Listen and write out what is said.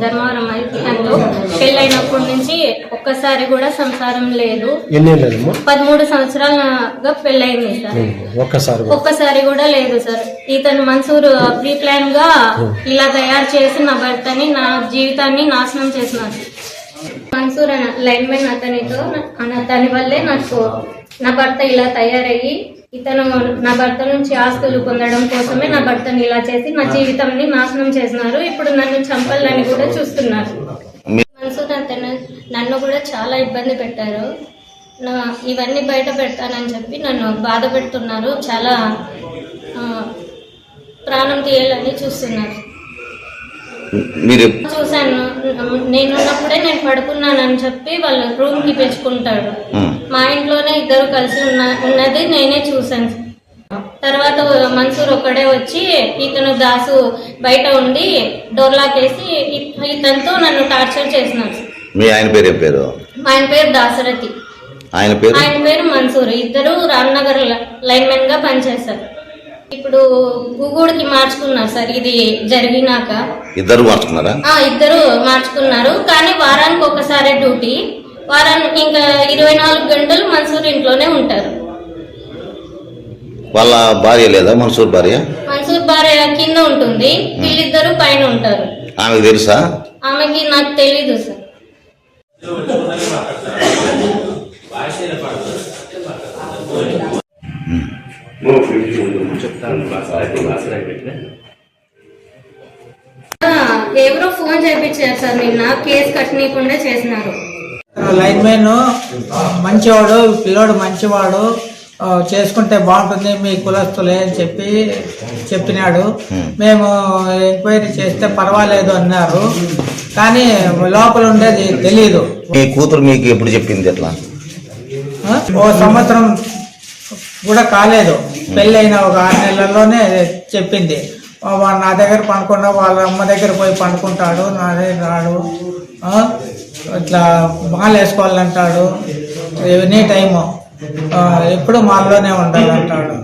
ధర్మవరం ఐక్యంలో పెళ్ళైనప్పటి నుంచి ఒక్కసారి కూడా సంసారం లేదు. 13 సంవత్సరాలుగా పెళ్ళైంది సార్. ఒక్కసారి కూడా లేదు సార్. ఇతను మన్సూర్ ప్రీ ప్లాన్ గా ఇలా తయారు చేసి నా భర్తని, నా జీవితాన్ని నాశనం చేసినారు. మన్సూర్ లైన్మెన్ అతని వల్లే నాకు నా భర్త ఇలా తయారయ్యి, ఇతను నా భర్త నుంచి ఆస్తులు పొందడం కోసమే నా భర్తని ఇలా చేసి నా జీవితాన్ని నాశనం చేసినారు. ఇప్పుడు నన్ను చంపాలని కూడా చూస్తున్నారు. మన్సూర్ నన్ను కూడా చాలా ఇబ్బంది పెట్టారు. ఇవన్నీ బయట పెడతానని చెప్పి నన్ను బాధ పెడుతున్నారు. చాలా ప్రాణం తీయాలని చూస్తున్నారు. చూశాను, నేనున్నప్పుడే నేను పడుకున్నానని చెప్పి వాళ్ళ రూమ్ కి పిలుచుకుంటాడు. మా ఇంట్లోనే ఇద్దరు కలిసి ఉన్నది నేనే చూశాను. తర్వాత మన్సూర్ ఒక్కడే వచ్చి ఇతను దాసు బయట ఉండి డోర్ లాక్ వేసి ఇతనితో నన్ను టార్చర్ చేసినాడు. ఆయన పేరు దాసరథి, ఆయన పేరు మన్సూర్. ఇద్దరు రామ్నగర్ లైన్మెన్ గా పనిచేస్తారు. ఇప్పుడు గుగూడికి మార్చుకున్నారు సార్. ఇది జరిగినాక ఇద్దరు మార్చుకున్నారు. కానీ వారానికి ఒకసారి డ్యూటీ, వారానికి ఇంకా 24 గంటలు మన్సూర్ ఇంట్లోనే ఉంటారు. వాళ్ళ భార్య లేదా? మన్సూర్ భార్య కింద ఉంటుంది, వీళ్ళిద్దరు పైన ఉంటారు. ఆమెకు తెలుసా? ఆమెకి నాకు తెలీదు సార్. ఎవరో ఫోన్ చేయించారు సార్. నిన్న కేసు కట్టనీయకుండా చేసినారు. లైన్ మ్యాన్ మంచివాడు, పిల్లోడు మంచివాడు, చేసుకుంటే బాగుంటుంది మీ కులస్తులే అని చెప్పినాడు. మేము ఎంక్వైరీ చేస్తే పర్వాలేదు అన్నారు. కానీ లోపల ఉండేది తెలీదు. మీ కూతురు మీకు ఎప్పుడు చెప్పింది? ఎట్లా? ఓ సంవత్సరం కూడా కాలేదు, పెళ్ళైన ఒక 6 నెలల్లోనే చెప్పింది. నా దగ్గర పండుకున్నా వాళ్ళ అమ్మ దగ్గర పోయి పండుకుంటాడు, నా దగ్గర రాడు, ఇట్లా మాల వేసుకోవాలంటాడు, ఎనీ టైము ఎప్పుడు మాల్లోనే ఉండాలంటాడు.